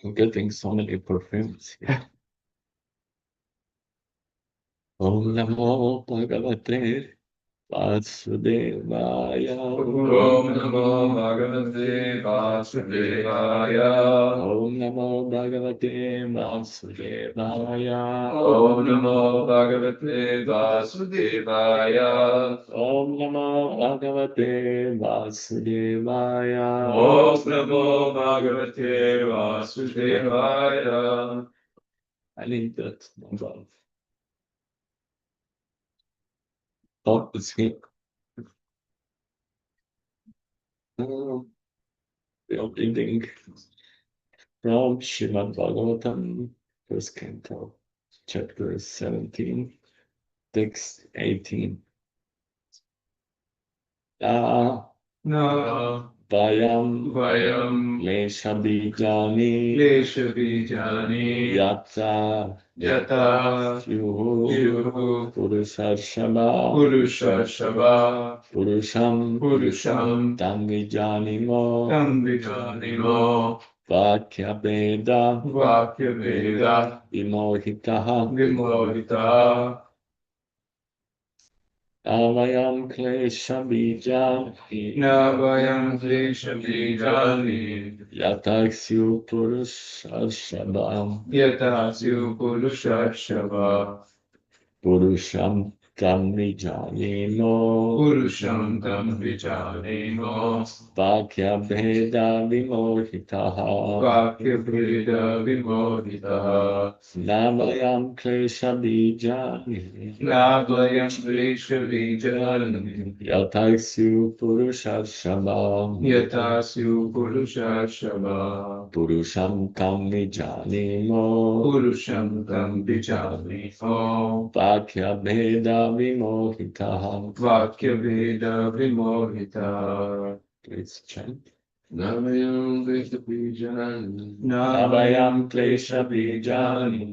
I'm getting so many perfumes. Om Namo Bhagavate Vasudevaya. Om Namo Bhagavate Vasudevaya. Om Namo Bhagavate Vasudevaya. Om Namo Bhagavate Vasudevaya. Om Namo Bhagavate Vasudevaya. Om Namo Bhagavate Vasudevaya. I need that number. Top is here. We are reading from Srimad Bhagavatam, first canto, chapter 17, text 18. Vayam Lesha Bijani Yata Yuhu Purushashava Purusham Tangijanimo Vakya Veda Vimohitaha Navayam Klesha Bijani Yataksyu Purushashabam Purusham Tam Vijanino Vakya Veda Vimohitaha Navayam Klesha Bijani Yataksyu Purushashabam Purusham Tam Vijanino Vakya Veda Vimohitaha. Please chant. Navayam Klesha Bijani. Navayam Klesha Bijani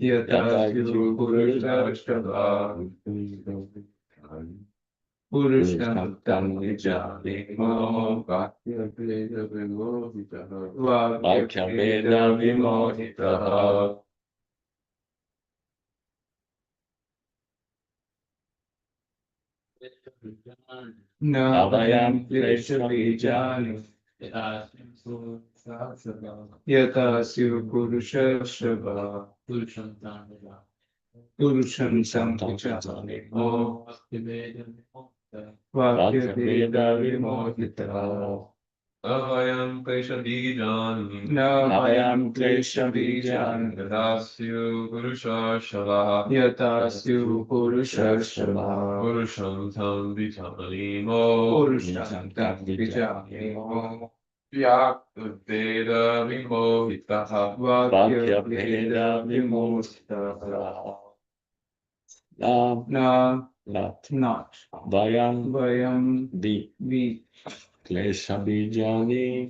Yatakyu Purushashabam Purusham Tam Vijanimo Vakya Veda Vimohitaha. Navayam Klesha Bijani Yatasyu Purushashabam Purusham Tam Vijanimo Vakya Veda Vimohitaha. Navayam Klesha Bijani Yatasyu Purushashabam Purusham Tam Vijanimo Vakya Veda Vimohitaha. Vakya Veda Vimohitaha. Not. Vayam Klesha Bijani.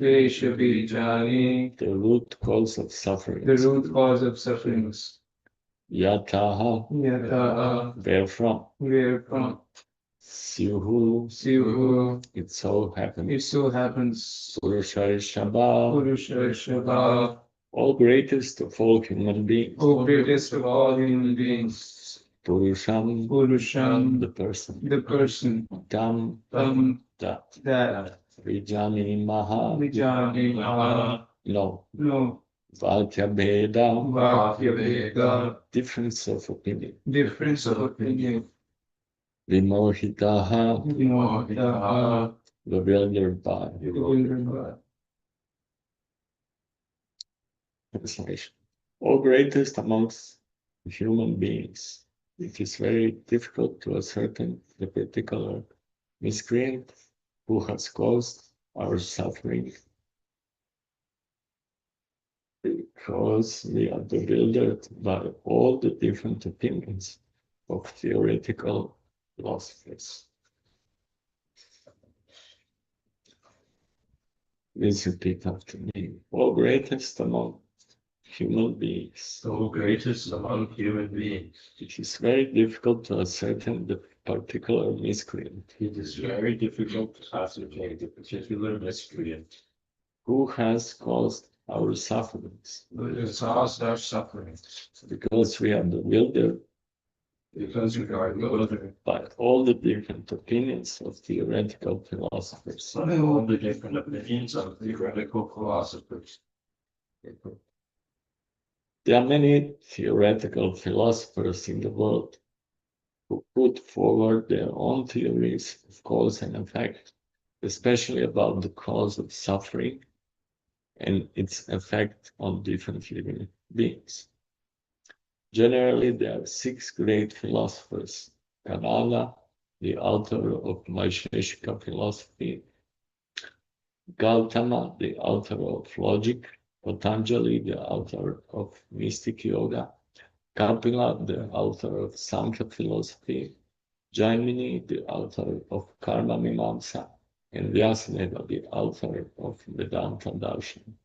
The root cause of suffering. Yataha. Wherefrom. Syuhu. It so happens. Purushashabha. All greatest of all human beings. Purusham, the person, Tam, that, Vijani Maha, no, Vakya Bheda, difference of opinion, Vimohitaha, bewildered by. Translation. O greatest amongst human beings, it is very difficult to ascertain the particular miscreant who has caused our suffering, because we are bewildered by all the different opinions of theoretical philosophers. Please repeat after me. O greatest among human beings. O greatest among human beings. It is very difficult to ascertain the particular miscreant. It is very difficult to ascertain the particular miscreant who has caused our sufferings. who has caused our sufferings. Because we are bewildered by all the different opinions of theoretical philosophers. By all the different opinions of theoretical philosophers. There are many theoretical philosophers in the world who put forward their own theories of cause and effect, especially about the cause of suffering and its effect on different living beings. Generally, there are 6 great philosophers: Kanada, the author of Vaisheshika philosophy; Gautama, the author of logic; Patanjali, the author of mystic yoga; Kapila, the author of Sankhya philosophy; Jaimini, the author of Karma Mimamsa; and Vyasadeva, the author of Vedanta Darshan.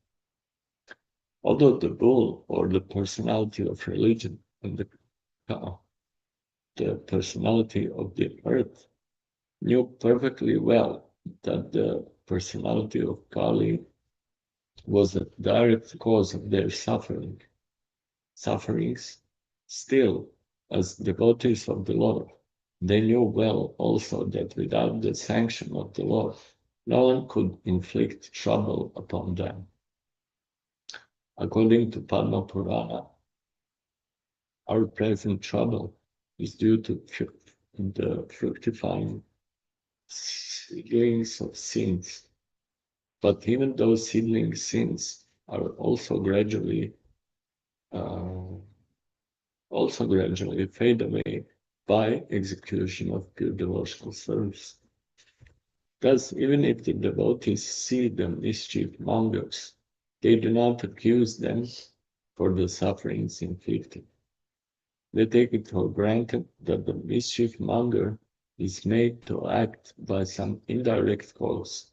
Although the bull, or the personality of religion, and the personality of the earth, knew perfectly well that the personality of Kali was the direct cause of their sufferings, still, as devotees of the Lord, they knew well also that without the sanction of the Lord, no one could inflict trouble upon them. According to Padma Purana, our present trouble is due to the fructifying seedlings of sins. But even those seedling sins are also gradually fade away by execution of pure devotional service. Thus, even if the devotees see the mischief mongers, they do not accuse them for the sufferings inflicted. They take it for granted that the mischief monger is made to act by some indirect cause,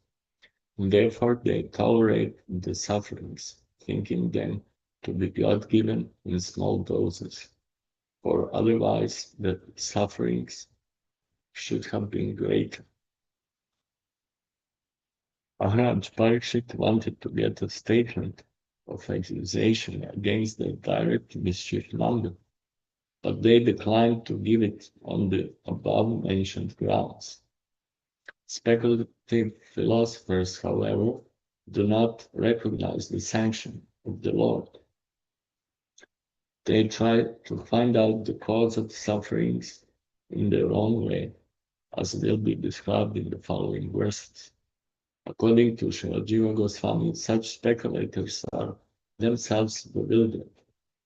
and therefore they tolerate the sufferings, thinking them to be God-given in small doses, for otherwise the sufferings should have been greater. Maharaj Parikshit wanted to get a statement of accusation against the direct mischief monger, but they declined to give it on the above-mentioned grounds. Speculative philosophers, however, do not recognize the sanction of the Lord. They try to find out the cause of sufferings in their own way, as will be described in the following verses. According to Srila Jiva Goswami, such speculators are themselves bewildered,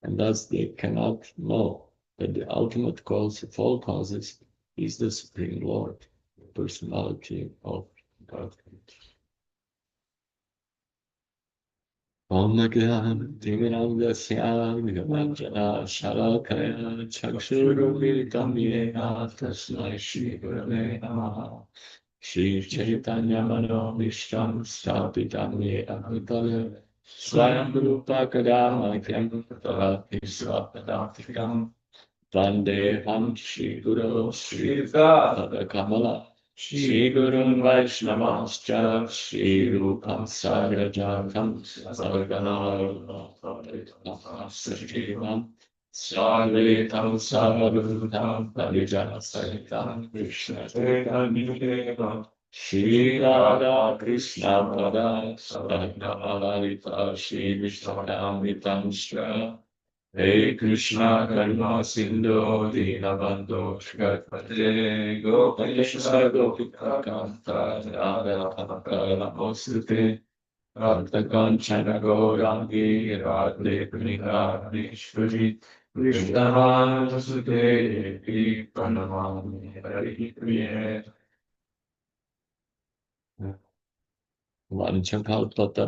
and thus they cannot know that the ultimate cause of all causes is the Supreme Lord, the personality of Godhead. Om Nagyam Divinandasya Vigamanjana Shalakaya Chakshurumilitam Yena Tasmai Shri Gurave Namaha Shri Chaitanya Mano Vishtam Stapitam Yena Bhutale Swayam Rupa Kadamakyam Tavati Swapadantikam Vandeham Shri Guru Shri Pada Kamala Shri Gurun Vaishnavascha Shri Rupam Sarajatam Sarganam Sajivam Sarvetam Sarvadutam Parijana Sahitam Krishna Chaitanya Shri Radha Krishna Pada Sadhana Shri Vishnu Shra Hey Krishna Karma Sindhu Dinabandho Shgatpate Gopesha Gopika Kanta Radha Kanta Namostute Radha Kanchana Gaurangi Radhe Priya Vishwari Krishna Sute Pranamami Hari Priya Vanchakalpata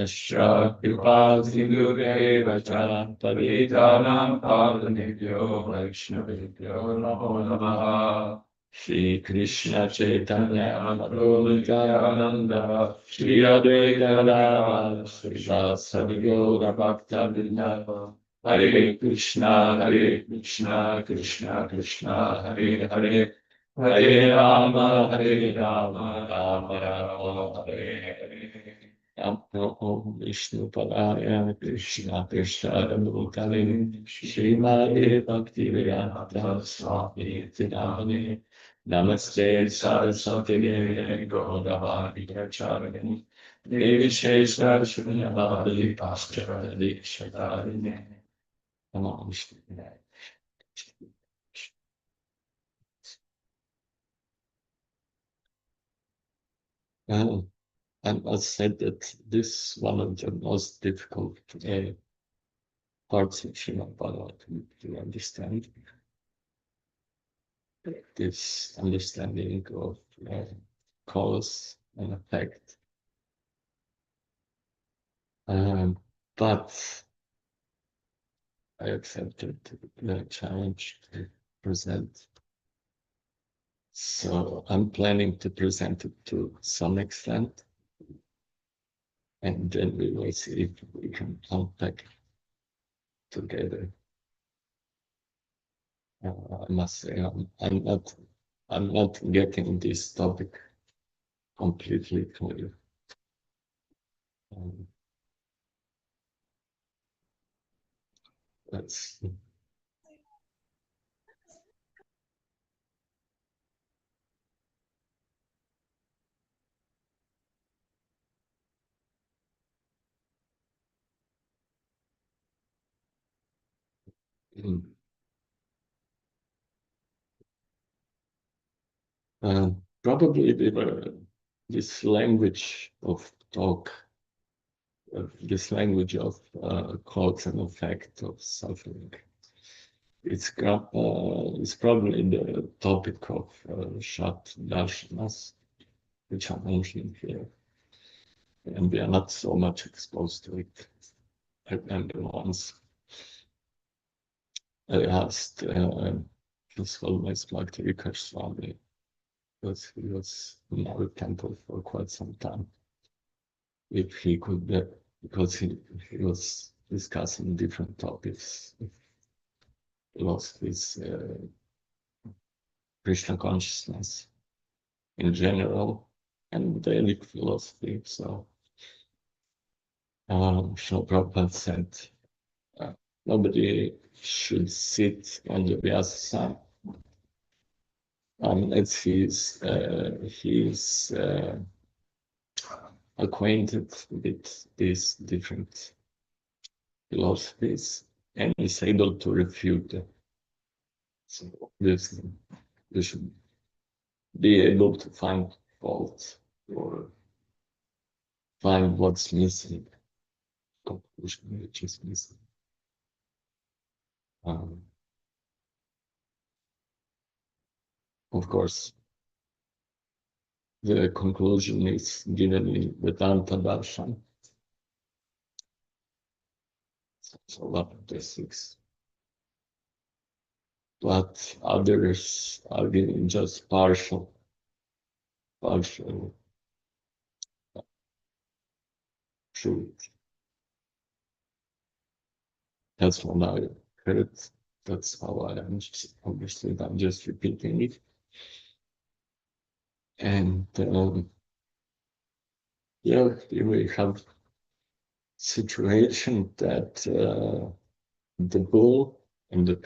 Shra Kripa Sindhureva Cha Parijanam Pavanebhyo Vaishnavebhyo Namo Namaha Shri Krishna Chaitanya Madhu Nityananda Shri Advaita Gadadhara Srivasadi Gaura Bhakta Vrinda Hare Krishna Krishna Krishna Hare Hare Hare Rama, Rama Rama, Hare Hare. Namo Om Vishnu Padaya Krishna Krishna Bhutale Srimad Bhakti Vedanta Swami Tidamani Namaste Saraswati Devi Gaudavani Acharani Devi Shesha Shunyavadi Pastaradi Shadarini Namo Vishnu Padaya. I must say that this is one of the most difficult parts of Srimad Bhagavatam to understand. This understanding of cause and effect. But I accepted the challenge to present. So I'm planning to present it to some extent. And then we will see if we can unpack together. I must say I'm not getting this topic completely clear. Let's see. Probably this language of talk, this language of cause and effect of suffering. It's probably the topic of Shat Darshanas, which I'm mentioning here. And we are not so much exposed to it. I remember once I asked His Holiness Bhakti Vikas Swami, because he was in our temple for quite some time, if he could, because he was discussing different topics, philosophies, Krishna consciousness in general, and daily philosophy. So, Srila Prabhupada said, nobody should sit on the Vyasa unless he's acquainted with these different philosophies and is able to refute them. So obviously, you should be able to find fault or find what's missing, conclusion which is missing. Of course, the conclusion is given in Vedanta Darshan. So lot of the six. But others are giving just partial truth. That's what I heard. That's how I understood. I'm just repeating it. And yeah, we have situation that the bull and the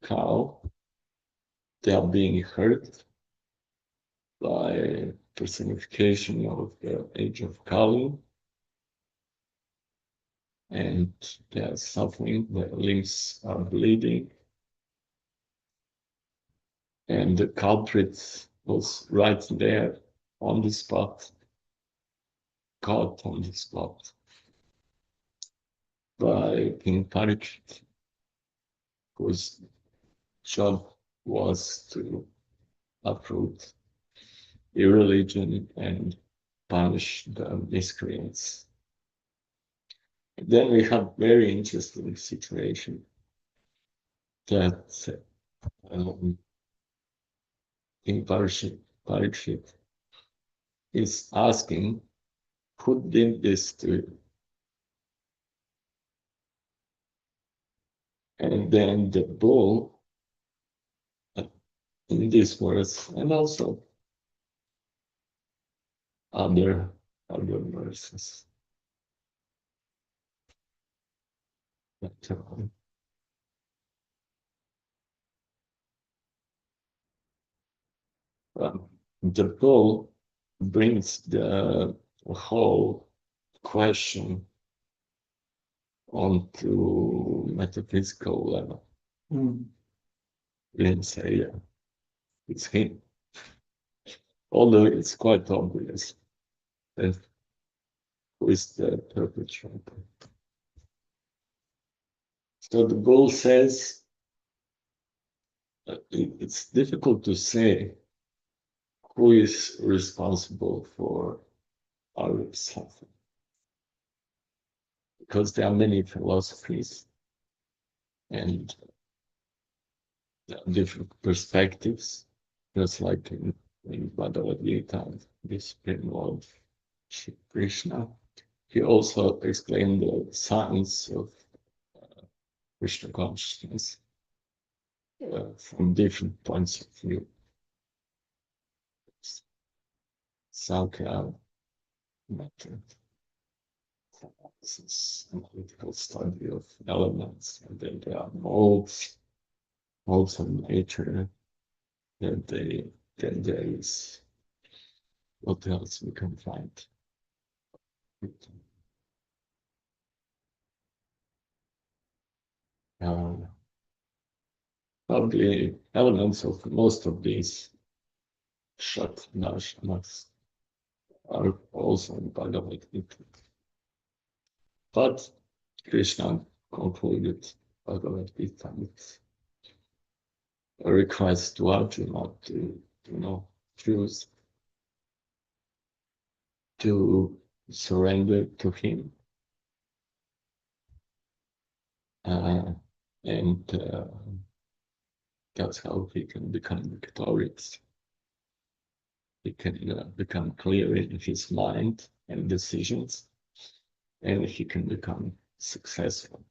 cow, they are being hurt by personification of the age of Kali, and they are suffering, their limbs are bleeding, and the culprit was right there on the spot, caught on the spot by King Parikshit, whose job was to uproot irreligion and punish the miscreants. Then we have very interesting situation that King Parikshit is asking, who did this to you? And then the bull, in this verse, and also other verses. But, the bull brings the whole question onto metaphysical level. We didn't say it's him, although it's quite obvious that who is the perpetrator. So the bull says it's difficult to say who is responsible for our suffering, because there are many philosophies and different perspectives, just like in Bhagavad Gita, the Supreme Lord Shri Krishna. He also explained the science of Krishna consciousness from different points of view. Sankhya method, analytical study of elements, and then there are modes of nature, and then there is what else we can find. Probably elements of most of these Shat Nashmas are also in Bhagavad Gita. But Krishna concluded Bhagavad Gita with a request to Arjuna to, choose to surrender to him. And that's how he can become victorious. He can become clear in his mind and decisions, and he can become successful.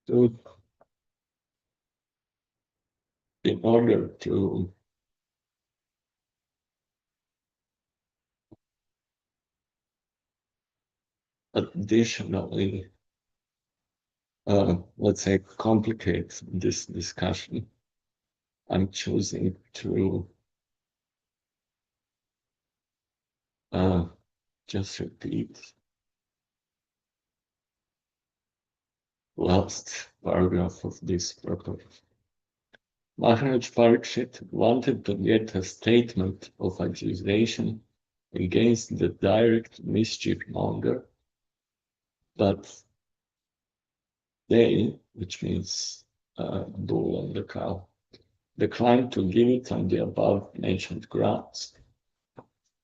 So, in order to additionally, let's say, complicate this discussion, I'm choosing to just repeat last paragraph of this purport. Maharaj Parikshit wanted to get a statement of accusation against the direct mischief monger, but they, which means bull and the cow, declined to give it on the above mentioned grounds.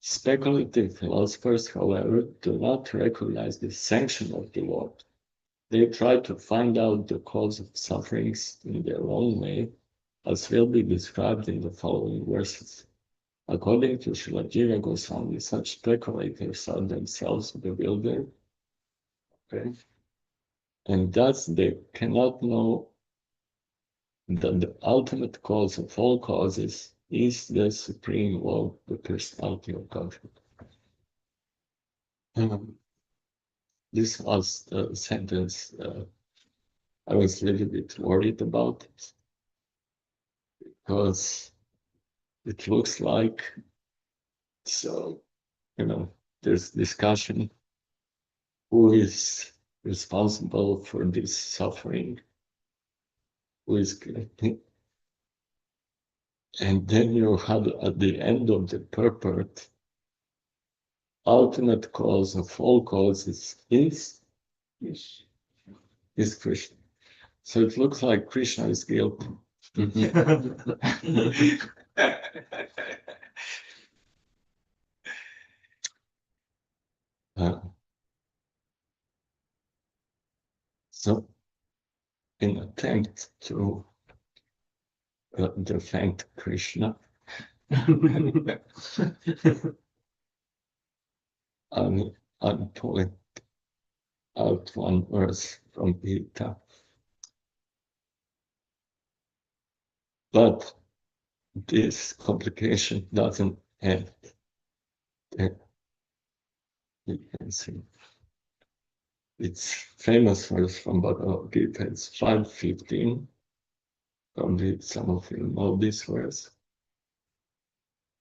Speculative philosophers, however, do not recognize the sanction of the Lord. They try to find out the cause of sufferings in their own way, as will be described in the following verses. According to Srila Jiva Goswami, such speculators are themselves bewildered, okay? And thus they cannot know that the ultimate cause of all causes is the Supreme Lord, the personality of Godhead. This was the sentence I was a little bit worried about it, because it looks like, so, there's discussion who is responsible for this suffering, who is, and then you have at the end of the purport, ultimate cause of all causes is Krishna. So it looks like Krishna is guilty. So, in attempt to defend Krishna, I'm pulling out one verse from Gita. But this complication doesn't end. You can see. It's famous verse from Bhagavad Gita. It's 5:15. Probably some of you know this verse.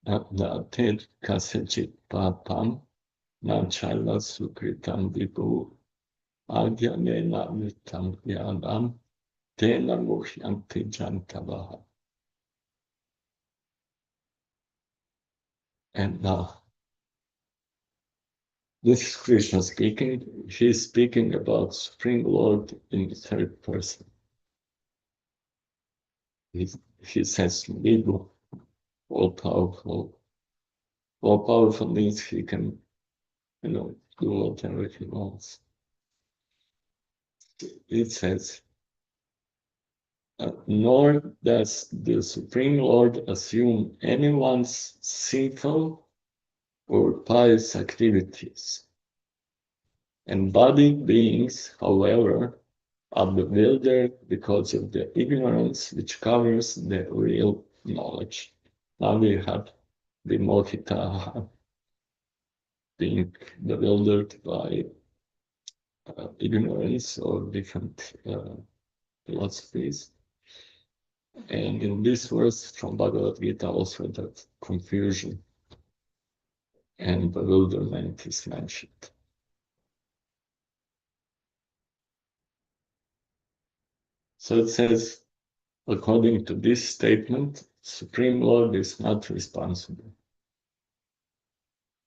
Nated kasachit papam nachala sukritam vibhu adyanena vitam jnanam tena muhyanti jantavaha. And this is Krishna speaking. He's speaking about Supreme Lord in the third person. He says, Bindu, all powerful. All powerful means he can, do whatever he wants. It says, nor does the Supreme Lord assume anyone's sinful or pious activities. Embodied beings, however, are bewildered because of the ignorance which covers the real knowledge. Now we have the Mohita being bewildered by ignorance or different philosophies. And in this verse from Bhagavad Gita also that confusion and bewilderment is mentioned. So it says, according to this statement, Supreme Lord is not responsible.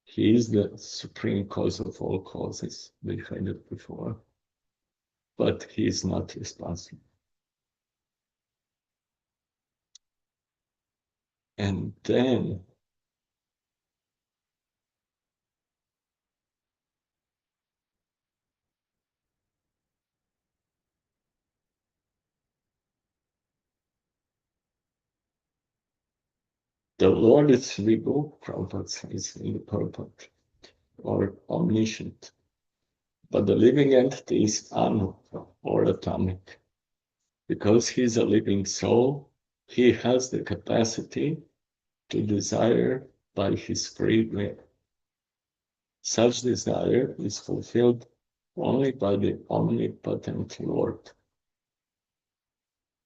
He is the supreme cause of all causes, we heard it before, but he is not responsible. And then the Lord is Vibhu, Prabhupada says in the purport, or omniscient. But the living entity is anu, or atomic. Because he is a living soul, he has the capacity to desire by his free will. Such desire is fulfilled only by the omnipotent Lord.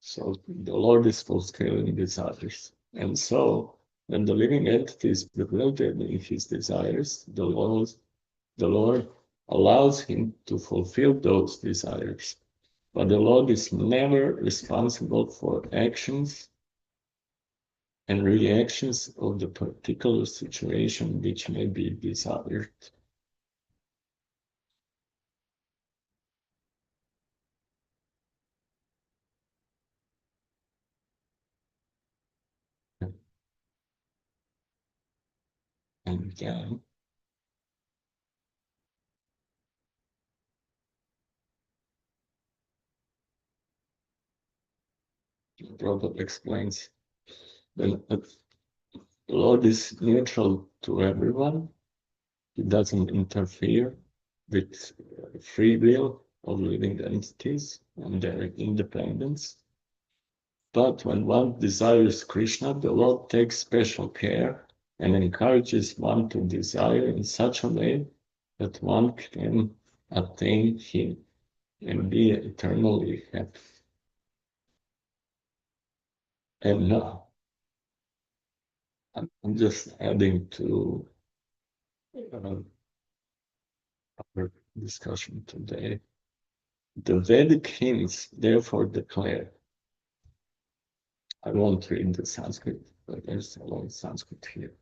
So the Lord is fulfilling desires. And so when the living entity is bewildered in his desires, the Lord allows him to fulfill those desires. But the Lord is never responsible for actions and reactions of the particular situation which may be desired. And again, Prabhupada explains that the Lord is neutral to everyone. He doesn't interfere with free will of living entities and their independence. But when one desires Krishna, the Lord takes special care and encourages one to desire in such a way that one can attain Him and be eternally happy. And now, I'm just adding to our discussion today. The Vedic hymns therefore declare, I won't read the Sanskrit, but there's a long Sanskrit here.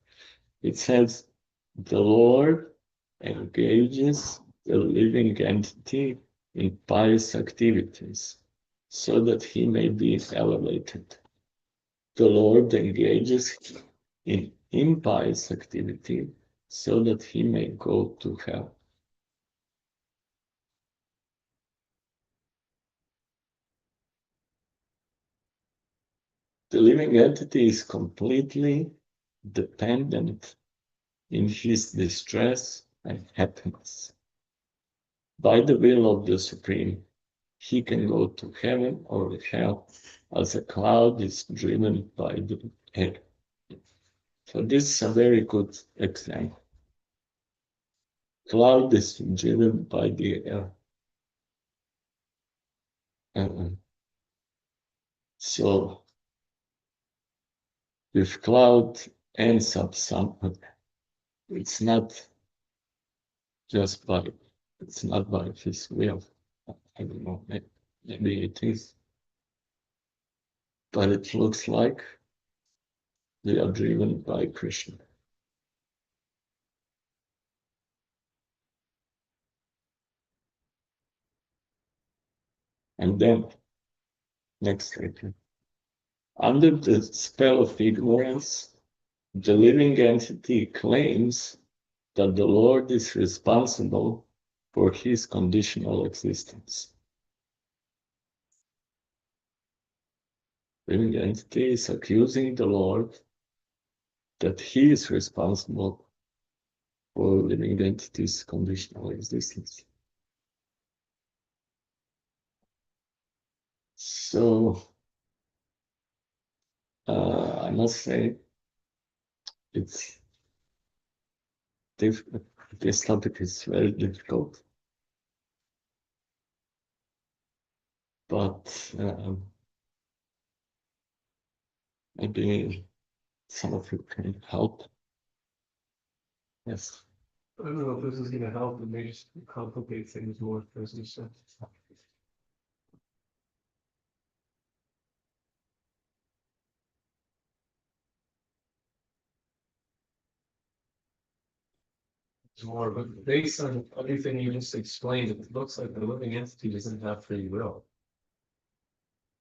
It says, the Lord engages the living entity in pious activities so that he may be elevated. The Lord engages in impious activity so that he may go to hell. The living entity is completely dependent in his distress and happiness. By the will of the Supreme, he can go to heaven or hell as a cloud is driven by the air. So this is a very good example. Cloud is driven by the air. So if cloud ends up somewhere, it's not just by, it's not by his will. I don't know, maybe it is. But it looks like they are driven by Krishna. And then, next statement. Under the spell of ignorance, the living entity claims that the Lord is responsible for his conditional existence. Living entity is accusing the Lord that he is responsible for living entity's conditional existence. So, I must say, it's this topic is very difficult, but maybe some of you can help. Yes. I don't know if this is gonna help, it may just complicate things more, as you said. It's more, but based on everything you just explained, it looks like the living entity doesn't have free will.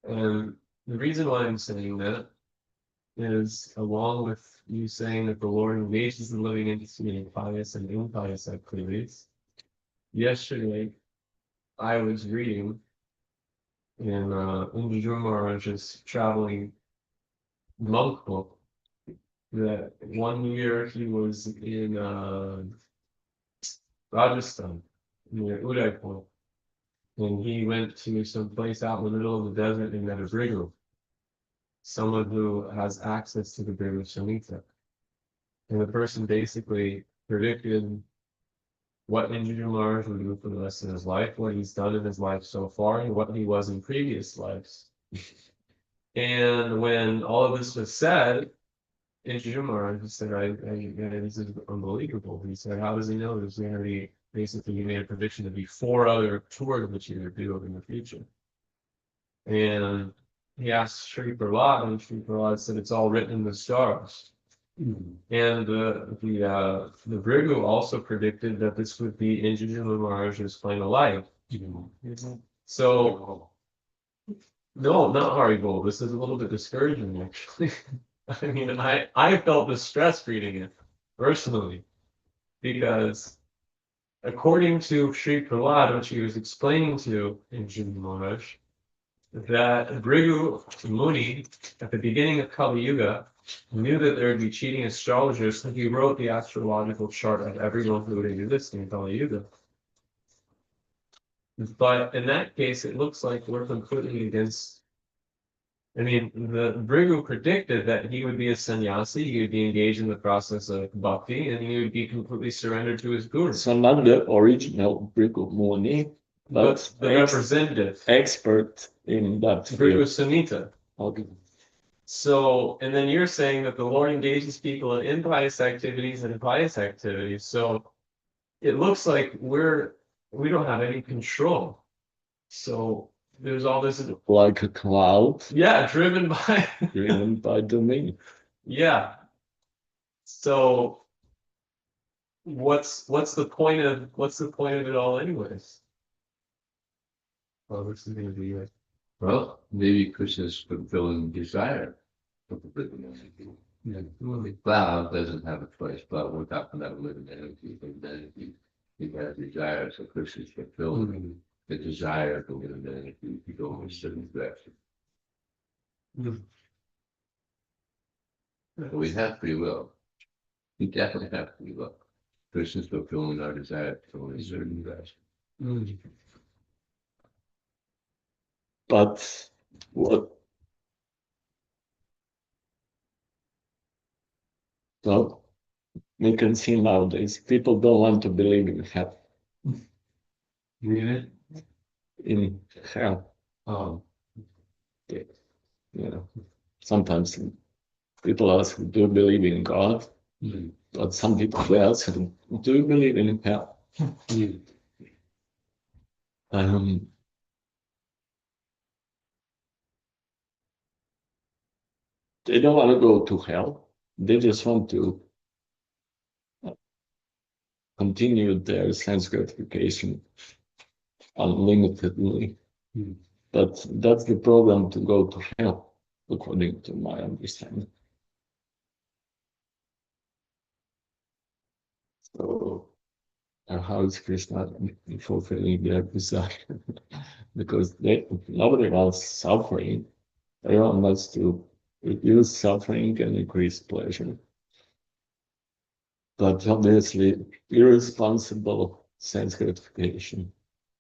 And the reason why I'm saying that is, along with you saying that the Lord engages the living entity in pious and impious activities, yesterday I was reading in Bindu Maharaj's traveling monk book that one year he was in Rajasthan near Udaipur, and he went to some place out in the middle of the desert and met a Brigu, someone who has access to the Brigu Samhita. And the person basically predicted what Indra Maharaj would do for the rest of his life, what he's done in his life so far, and what he was in previous lives. And when all of this was said, Indra Maharaj said, this is unbelievable. He said, how does he know there's going to be, basically, he made a prediction to be 4 other tours which he would do in the future. And he asked Sri Prabhu, and Sri Prabhu said, it's all written in the stars. And the Brigu also predicted that this would be Indra Maharaj's final life. So, no, not horrible. This is a little bit discouraging, actually. I mean, I felt distress reading it, personally, because according to Sri Prahlad, which he was explaining to Indra Maharaj, that Brigu Muni, at the beginning of Kali Yuga, knew that there would be cheating astrologers, so he wrote the astrological chart of everyone who would exist in Kali Yuga. But in that case, it looks like we're completely against I mean, the Brigu predicted that he would be a sannyasi, he would be engaged in the process of bhakti, and he would be completely surrendered to his guru. So not the original Brigu Muni, but the representative, expert in that Brigu field. Samhita. Okay. So, and then you're saying that the Lord engages people in impious activities and pious activities. So it looks like we don't have any control. So there's all this, Like a cloud yeah, driven by driven by the wind. yeah. So what's the point of it all anyways? Oh, this is gonna be good. Well, maybe Krishna's fulfilling desire. The cloud doesn't have a choice, but we're talking about living energy, and energy. He has desire, so Krishna's fulfilling the desire to live in energy to go in a certain direction. But we have free will. We definitely have free will. Krishna's fulfilling our desire to go in a certain direction. But what? So we can see nowadays people don't want to believe in hell. Really? In hell. Oh. You know, sometimes people ask, do you believe in God? But some people ask, do you believe in hell? They don't want to go to hell. They just want to continue their sense gratification unlimitedly. But that's the problem to go to hell, according to my understanding. So, how is Krishna fulfilling their desire? Because nobody wants suffering. Everyone wants to reduce suffering and increase pleasure. But obviously, irresponsible sense gratification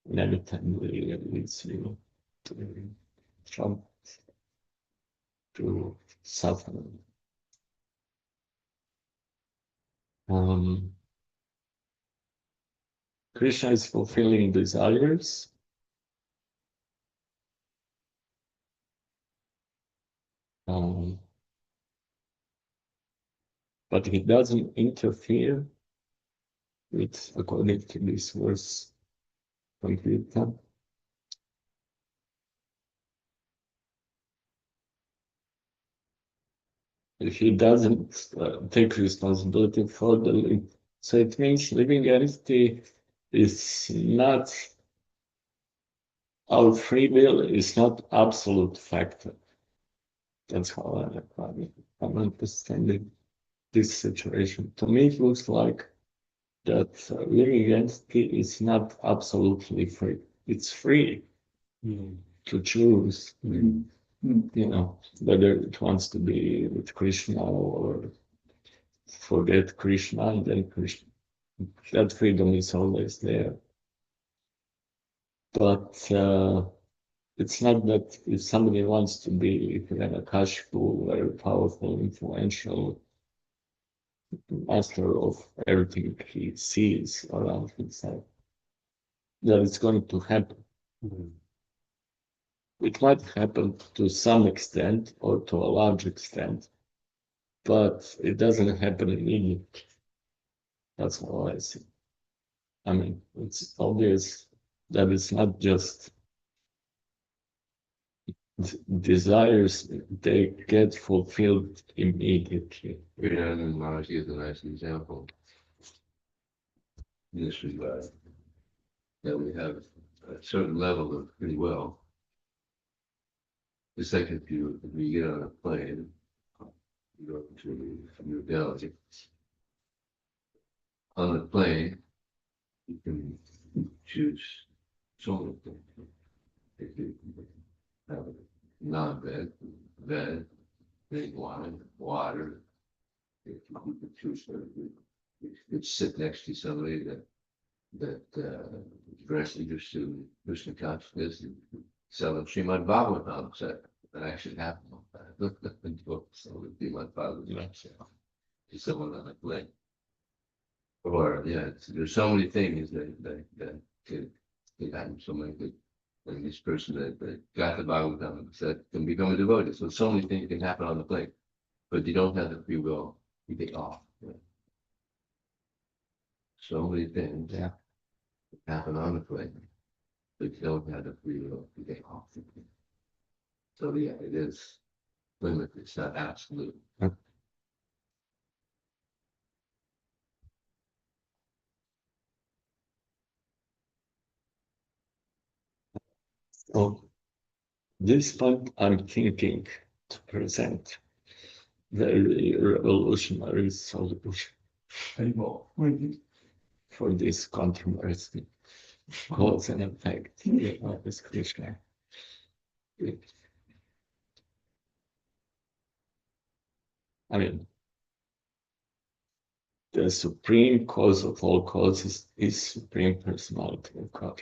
never can really leads you to suffering. Krishna is fulfilling desires. But he doesn't interfere with, according to this verse from Kirtan. He doesn't take responsibility for the living. So it means living entity is not, our free will is not absolute factor. That's how I'm understanding this situation. To me, it looks like that living entity is not absolutely free. It's free to choose, whether it wants to be with Krishna or forget Krishna, and then Krishna. That freedom is always there. But it's not that if somebody wants to be Hiranakashipu, very powerful, influential master of everything he sees around himself, that it's going to happen. It might happen to some extent or to a large extent, but it doesn't happen immediately. That's how I see. I mean, it's obvious that it's not just desires, they get fulfilled immediately. Sridhar Maharaj is a nice example in this regard, that we have a certain level of free will. It's like if you get on a plane, you go to New Delhi. On the plane, you can choose so many things. If you have a non-bed, bed, drink wine, water. If you could choose, you could sit next to somebody that directly just to Krishna consciousness and sell them Srimad Bhagavatam set. that actually happened on that. So it would be my father's nutshell. He's someone on a plane. Or yeah, there's so many things that could happen. So many good. And this person that got the Bhagavatam said can become a devotee. So many things can happen on the plane, but you don't have the free will. You take off. Yeah. So many things happen on the plane, but you don't have the free will. You take off. So yeah, it is limited. It's not absolute. So this point I'm thinking to present very revolutionary solution for this controversy, cause and effect of this Krishna. I mean, the supreme cause of all causes is Supreme Personality of God.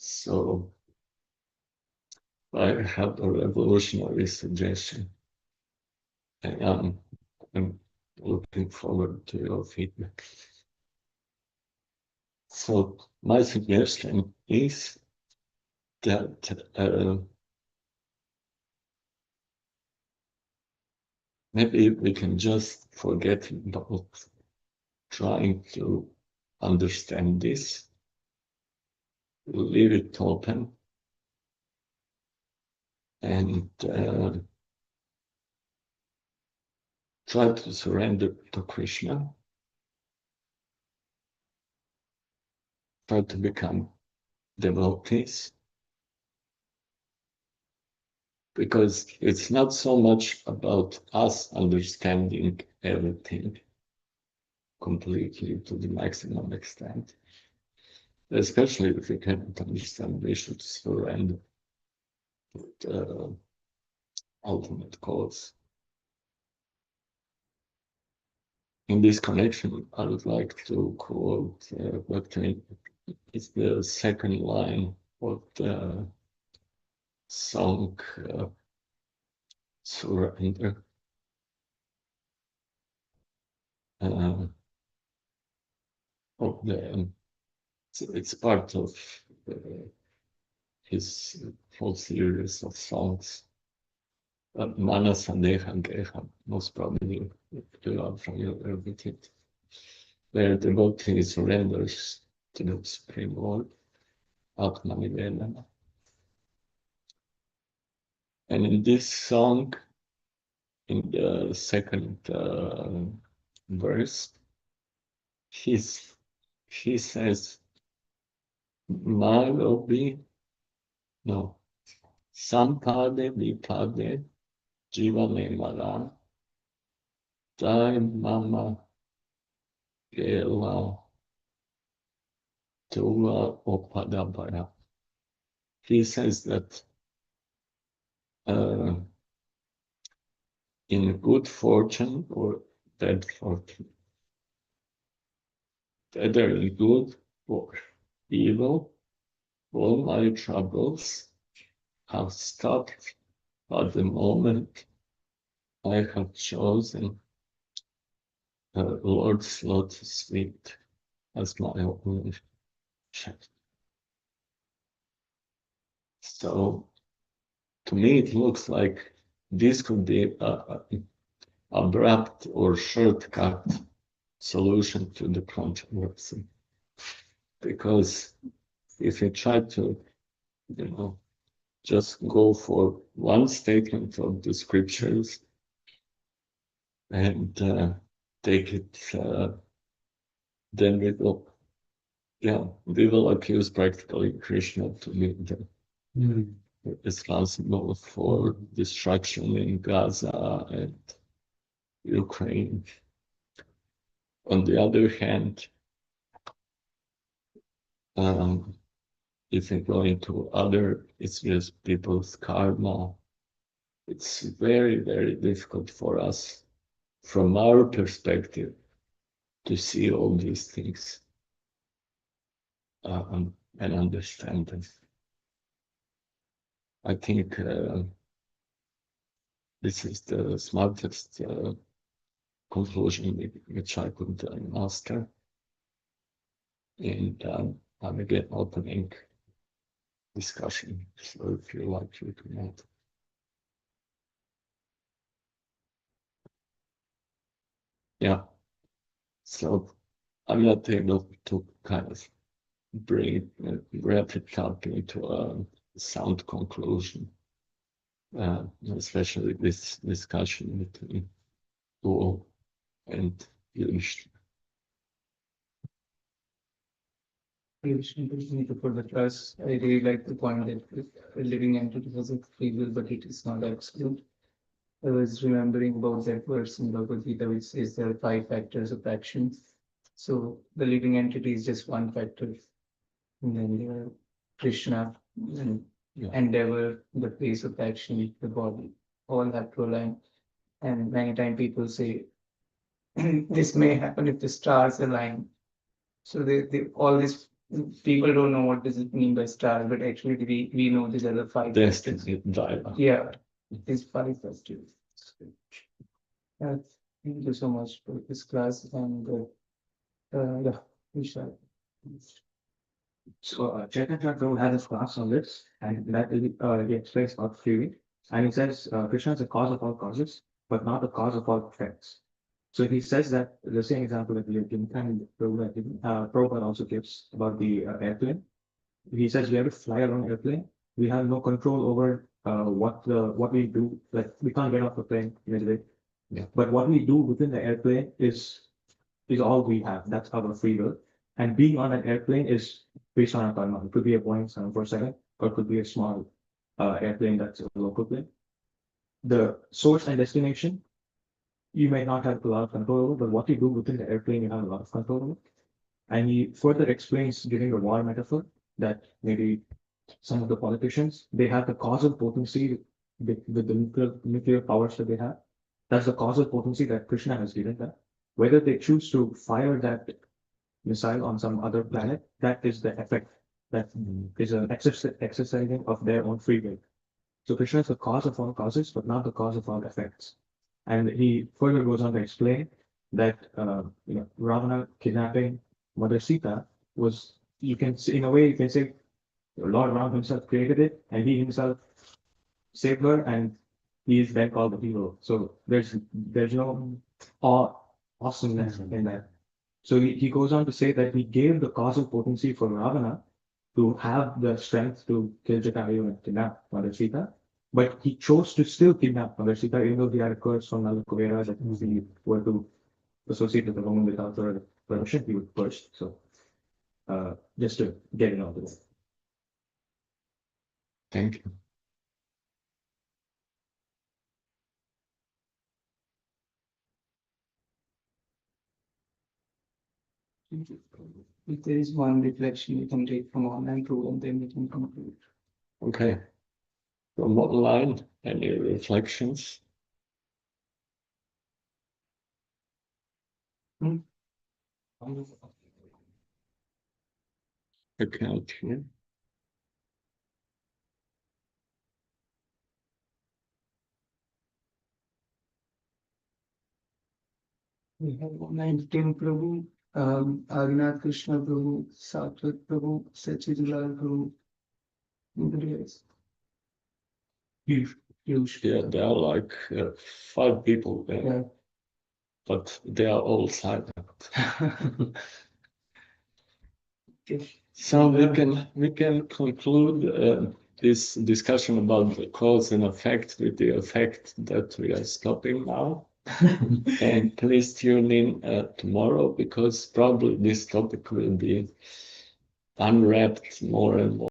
So I have a revolutionary suggestion, and I'm looking forward to your feedback. So my suggestion is that maybe we can just forget about trying to understand this, leave it open, and try to surrender to Krishna, try to become devotees, because it's not so much about us understanding everything completely to the maximum extent. Especially if we cannot understand, we should surrender to the ultimate cause. In this connection, I would like to quote it's the second line of the song Surrender. Of the, it's part of his whole series of songs. Mana Sandeha Geha, most probably you are familiar with it, where the devotee surrenders to the Supreme Lord, Atmanivedana. And in this song, in the second verse, he says, Malobi, no, Sampade Vipade Jivane Mara, Jai Mama Gela Tua Opadabara. He says that in good fortune or bad fortune, whether in good or evil, all my troubles have stopped at the moment I have chosen Lord's lotus feet as my own shepherd. So to me, it looks like this could be an abrupt or shortcut solution to the controversy. Because if you try to, just go for one statement of the scriptures and take it, then we will accuse practically Krishna to be responsible for destruction in Gaza and Ukraine. On the other hand, if you go into other, it's just people's karma. It's very, very difficult for us, from our perspective, to see all these things and understand them. I think this is the smartest conclusion which I could master. And I'm again opening discussion. So if you like, you can add. Yeah. So I'm not able to kind of wrap it up into a sound conclusion, especially this discussion between Bo and Yush. Thank you for the class. I really like the point that a living entity has a free will, but it is not absolute. I was remembering about that verse in Bhagavad Gita, which says there are 5 factors of action. So the living entity is just one factor. And then there are Krishna and endeavor, the place of action, the body, all have to align. And many times people say, this may happen if the stars align. So they all this people don't know what does it mean by stars, but actually we know these are the 5 factors. Destiny driver. Yeah, these 5 factors. Yeah, thank you so much for this class and yeah, we shall. So Chaitanya Prabhu has a class on this, and that he explains about free. And he says Krishna is the cause of all causes, but not the cause of all effects. So he says that the same example that we have given, and Prabhupada also gives about the airplane. He says we have to fly around airplane. We have no control over what we do. Like we can't get off the plane immediately. Yeah. But what we do within the airplane is all we have. That's our free will. And being on an airplane is based on our karma. It could be a Boeing 747, or it could be a small airplane that's a local plane. The source and destination, you may not have a lot of control over, but what you do within the airplane, you have a lot of control over. And he further explains, giving a war metaphor, that maybe some of the politicians, they have the causal potency with the nuclear powers that they have. That's the causal potency that Krishna has given them. Whether they choose to fire that missile on some other planet, that is the effect. That is an exercising of their own free will. So Krishna is the cause of all causes, but not the cause of all effects. And he further goes on to explain that Ravana kidnapping Mother Sita was, you can say, in a way, you can say Lord Ram himself created it, and he himself saved her, and he is then called the hero. So there's no awesomeness in that. So he goes on to say that he gave the causal potency for Ravana to have the strength to kill Jatayu and kidnap Mother Sita, but he chose to still kidnap Mother Sita, even though he had a curse from Nala Kuvera that if he were to associate with the woman without her permission, he would first. So just to get it out of the way. Thank you. If there is one reflection you can take from online tool, and then we can conclude. Okay. From online, any reflections? Account here. We have online Tim Prabhu, Agnath Krishna Prabhu, Satwat Prabhu, Sachidulal Prabhu. Anybody else? Huge. Yeah, there are like 5 people there, Yeah. but they are all silent. Okay. So we can conclude this discussion about the cause and effect with the effect that we are stopping now. And please tune in tomorrow, because probably this topic will be unwrapped more and more.